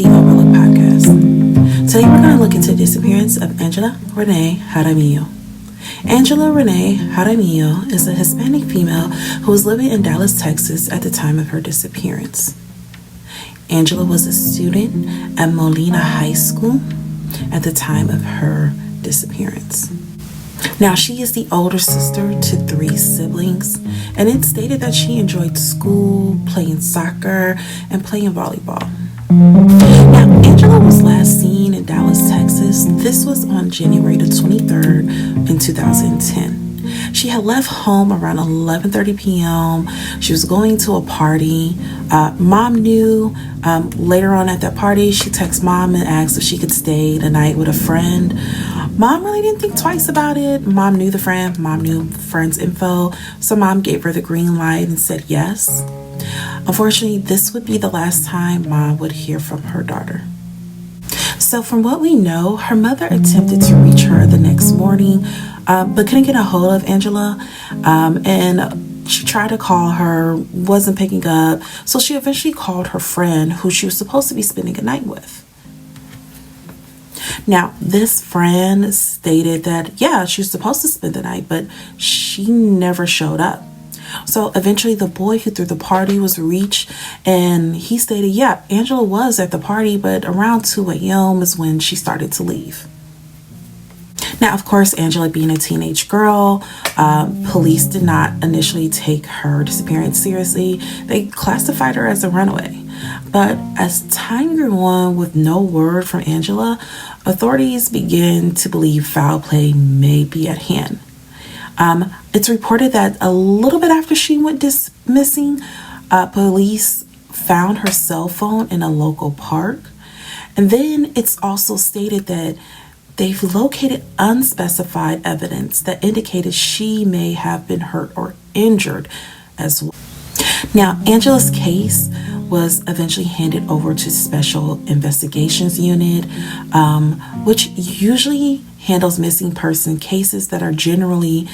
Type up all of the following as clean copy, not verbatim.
the Overlook Podcast. Today we're going to look into the disappearance of Angela Rene Jaramillo. Angela Rene Jaramillo is a Hispanic female who was living in Dallas, Texas at the time of her disappearance. Angela was a student at Molina High School at the time of her disappearance. Now, she is the older sister to 3 siblings, and it's stated that she enjoyed school, playing soccer, and playing volleyball. Now, Angela was last seen in Dallas, Texas. This was on January the 23rd in 2010. She had left home around 11:30 p.m. She was going to a party. Mom knew. Later on at that party, she texted Mom and asked if she could stay the night with a friend. Mom really didn't think twice about it. Mom knew the friend. Mom knew the friend's info. So Mom gave her the green light and said yes. Unfortunately, this would be the last time Mom would hear from her daughter. So from what we know, her mother attempted to reach her the next morning, but couldn't get a hold of Angela. And she tried to call her, wasn't picking up. So she eventually called her friend who she was supposed to be spending a night with. Now, this friend stated that, yeah, she was supposed to spend the night, but she never showed up. So eventually the boy who threw the party was reached, and he stated, yeah, Angela was at the party, but around 2 a.m. is when she started to leave. Now, of course, Angela being a teenage girl, police did not initially take her disappearance seriously. They classified her as a runaway. But as time grew on with no word from Angela, authorities began to believe foul play may be at hand. It's reported that a little bit after she went missing, police found her cell phone in a local park. And then it's also stated that they've located unspecified evidence that indicated she may have been hurt or injured as well. Now, Angela's case was eventually handed over to Special Investigations Unit, which usually handles missing person cases that are generally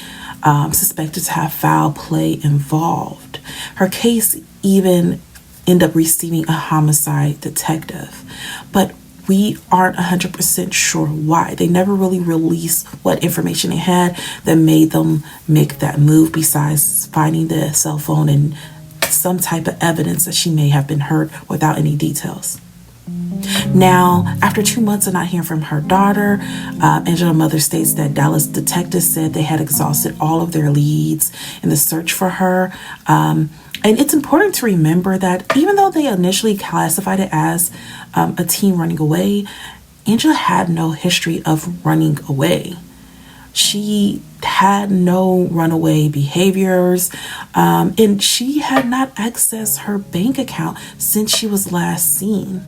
suspected to have foul play involved. Her case even ended up receiving a homicide detective, but we aren't 100% sure why. They never really released what information they had that made them make that move, besides finding the cell phone and some type of evidence that she may have been hurt without any details. Now, after 2 months of not hearing from her daughter, Angela's mother states that Dallas detectives said they had exhausted all of their leads in the search for her. And it's important to remember that even though they initially classified it as a teen running away, Angela had no history of running away. She had no runaway behaviors, and she had not accessed her bank account since she was last seen.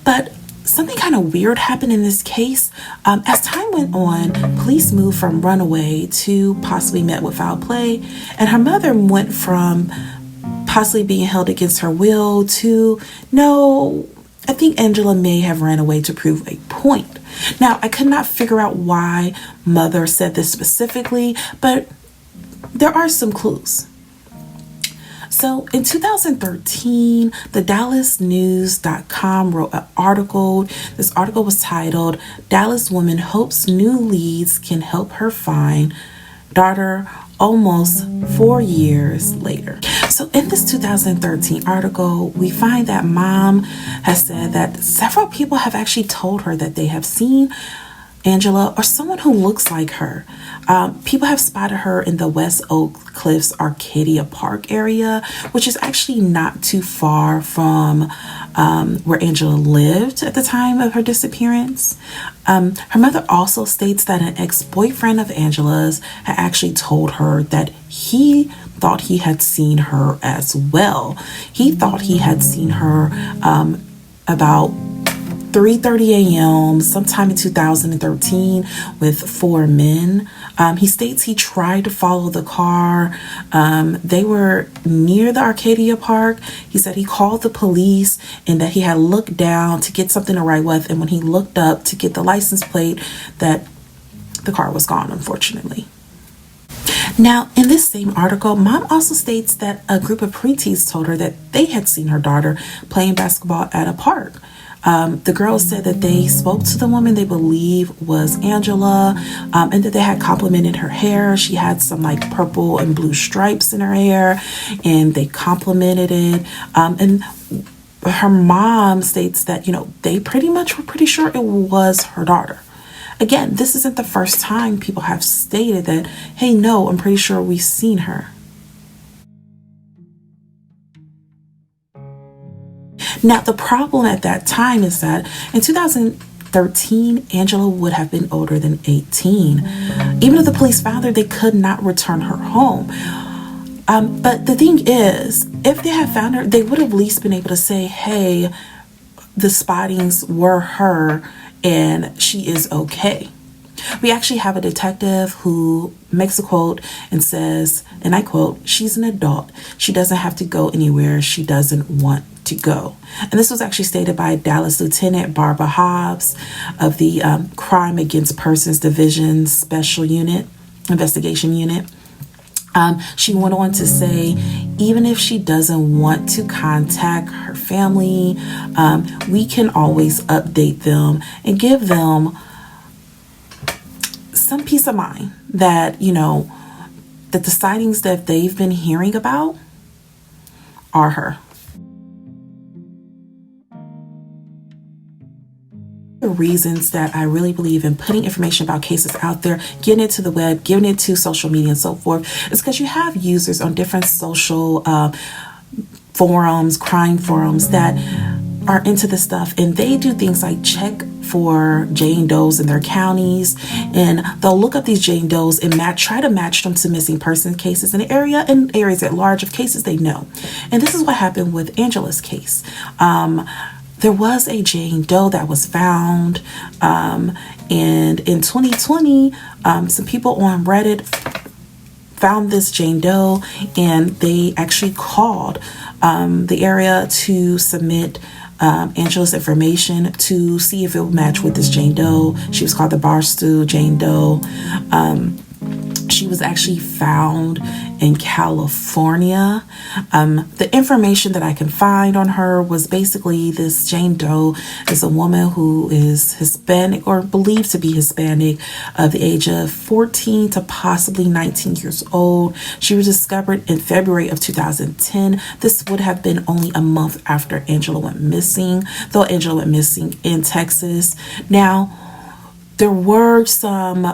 But something kind of weird happened in this case. As time went on, police moved from runaway to possibly met with foul play, and her mother went from possibly being held against her will to, no, I think Angela may have ran away to prove a point. Now, I could not figure out why mother said this specifically, but there are some clues. So in 2013, the DallasNews.com wrote an article. This article was titled, "Dallas Woman Hopes New Leads Can Help Her Find Daughter Almost 4 years Later." So in this 2013 article, we find that Mom has said that several people have actually told her that they have seen Angela or someone who looks like her. People have spotted her in the West Oak Cliffs Arcadia Park area, which is actually not too far from where Angela lived at the time of her disappearance. Her mother also states that an ex-boyfriend of Angela's had actually told her that he thought he had seen her as well. He thought he had seen her about 3:30 a.m. sometime in 2013 with 4 men. He states he tried to follow the car. They were near the Arcadia Park. He said he called the police and that he had looked down to get something to write with. And when he looked up to get the license plate, that the car was gone, unfortunately. Now, in this same article, mom also states that a group of preteens told her that they had seen her daughter playing basketball at a park. The girls said that they spoke to the woman they believe was Angela, and that they had complimented her hair. She had some like purple and blue stripes in her hair, and they complimented it. And her mom states that, they pretty much were pretty sure it was her daughter. Again, this isn't the first time people have stated that, hey, no, I'm pretty sure we've seen her. Now, the problem at that time is that in 2013, Angela would have been older than 18. Even if the police found her, they could not return her home. But the thing is, if they had found her, they would have at least been able to say, hey, the spottings were her and she is okay. We actually have a detective who makes a quote and says, and I quote, "She's an adult. She doesn't have to go anywhere she doesn't want to go." And this was actually stated by Dallas Lieutenant Barbara Hobbs of the Crime Against Persons Division Special Unit, Investigation Unit. She went on to say, even if she doesn't want to contact her family, we can always update them and give them some peace of mind that, that the sightings that they've been hearing about are her. The reasons that I really believe in putting information about cases out there, getting it to the web, giving it to social media and so forth, is because you have users on different social forums, crime forums that are into this stuff, and they do things like check for Jane Does in their counties, and they'll look up these Jane Does and try to match them to missing person cases in the area and areas at large of cases they know. And this is what happened with Angela's case. There was a Jane Doe that was found, and in 2020, some people on Reddit found this Jane Doe, and they actually called the area to submit Angela's information to see if it would match with this Jane Doe. She was called the Barstool Jane Doe. She was actually found in California. The information that I can find on her was basically this Jane Doe is a woman who is Hispanic or believed to be Hispanic of the age of 14 to possibly 19 years old. She was discovered in February of 2010. This would have been only a month after Angela went missing, though Angela went missing in Texas. Now, there were some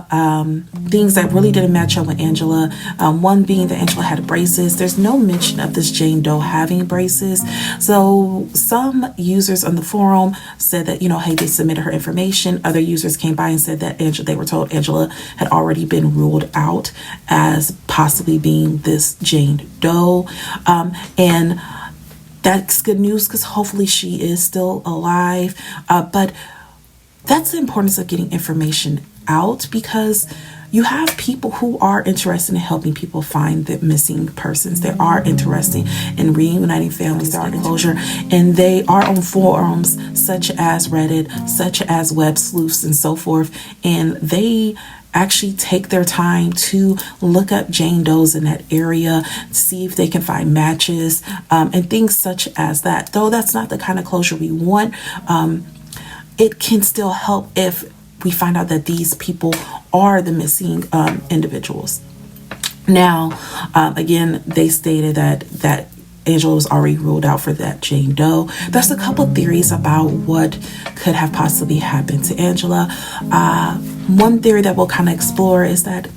things that really didn't match up with Angela. One being that Angela had braces. There's no mention of this Jane Doe having braces. So some users on the forum said that, hey, they submitted her information. Other users came by and said that they were told Angela had already been ruled out as possibly being this Jane Doe. And that's good news because hopefully she is still alive. But that's the importance of getting information out, because you have people who are interested in helping people find the missing persons. They are interested in reuniting families, they are in closure, and they are on forums such as Reddit, such as web sleuths and so forth, and they actually take their time to look up Jane Does in that area, see if they can find matches, and things such as that. Though that's not the kind of closure we want, it can still help if we find out that these people are the missing individuals. Now, again, they stated that Angela was already ruled out for that Jane Doe. There's a couple theories about what could have possibly happened to Angela. One theory that we'll kind of explore is that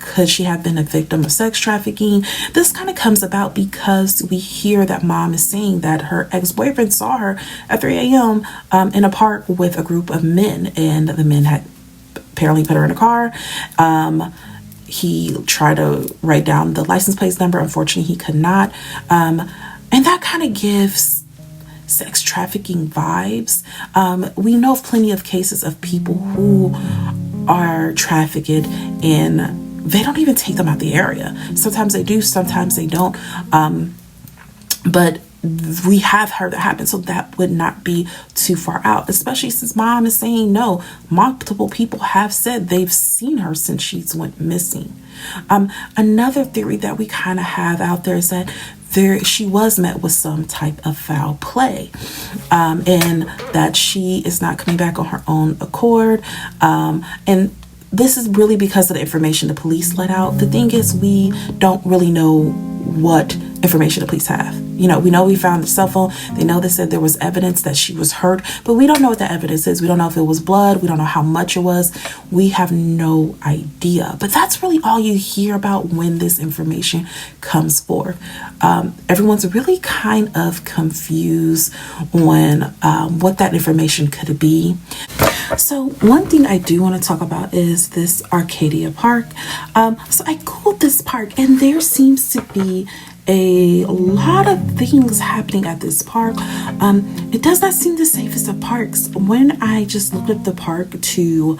could she have been a victim of sex trafficking? This kind of comes about because we hear that mom is saying that her ex-boyfriend saw her at 3 a.m. In a park with a group of men, and the men had apparently put her in a car. He tried to write down the license plate number. Unfortunately, he could not. And that kind of gives sex trafficking vibes. We know of plenty of cases of people who are trafficked and they don't even take them out the area. Sometimes they do, sometimes they don't. But we have heard that happen, so that would not be too far out, especially since mom is saying no. Multiple people have said they've seen her since she's went missing. Another theory that we kind of have out there is that she was met with some type of foul play, and that she is not coming back on her own accord, and this is really because of the information the police let out. The thing is, we don't really know what information the police have. We know we found the cell phone. They know they said there was evidence that she was hurt, but we don't know what the evidence is. We don't know if it was blood. We don't know how much it was. We have no idea. But that's really all you hear about when this information comes forth. Everyone's really kind of confused on what that information could be. So one thing I do want to talk about is this Arcadia Park. So I googled this park, and there seems to be a lot of things happening at this park. It does not seem the safest of parks. When I just looked at the park to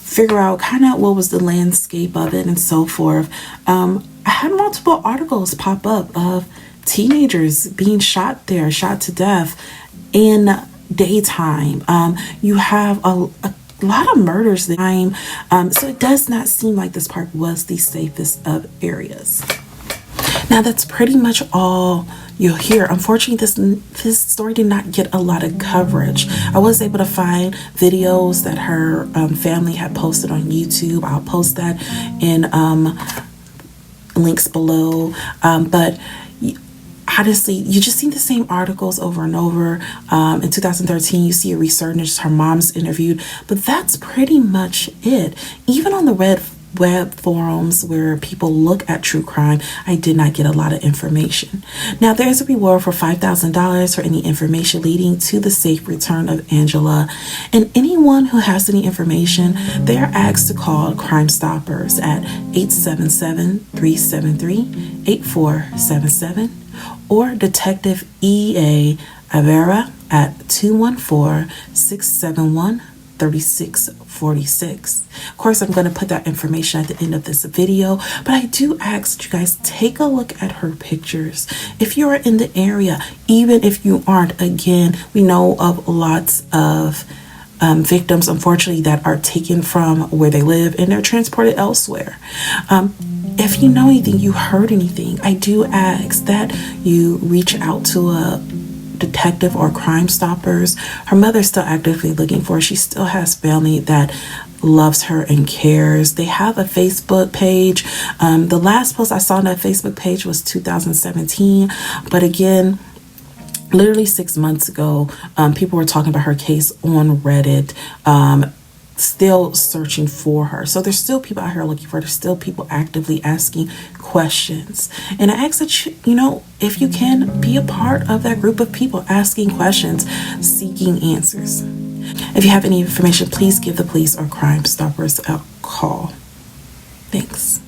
figure out kind of what was the landscape of it and so forth, I had multiple articles pop up of teenagers being shot there, shot to death in daytime. You have a lot of murders this time, so it does not seem like this park was the safest of areas. Now, that's pretty much all you'll hear. Unfortunately, this story did not get a lot of coverage. I was able to find videos that her family had posted on YouTube. I'll post that in links below. But honestly, you just see the same articles over and over. In 2013, you see a resurgence. Her mom's interviewed, but that's pretty much it. Even on the web forums where people look at true crime, I did not get a lot of information. Now, there's a reward for $5,000 for any information leading to the safe return of Angela. And anyone who has any information, they are asked to call Crime Stoppers at 877-373-8477 or Detective E.A. Avera at 214-671-3646. Of course, I'm going to put that information at the end of this video, but I do ask that you guys take a look at her pictures. If you're in the area, even if you aren't, again, we know of lots of victims, unfortunately, that are taken from where they live and they're transported elsewhere. If you know anything, you heard anything, I do ask that you reach out to a detective or Crime Stoppers. Her mother's still actively looking for her. She still has family that loves her and cares. They have a Facebook page. The last post I saw on that Facebook page was 2017, but again, literally 6 months ago, people were talking about her case on Reddit, still searching for her. So there's still people out here looking for her. There's still people actively asking questions. And I ask that you, if you can, be a part of that group of people asking questions, seeking answers. If you have any information, please give the police or Crime Stoppers a call. Thanks.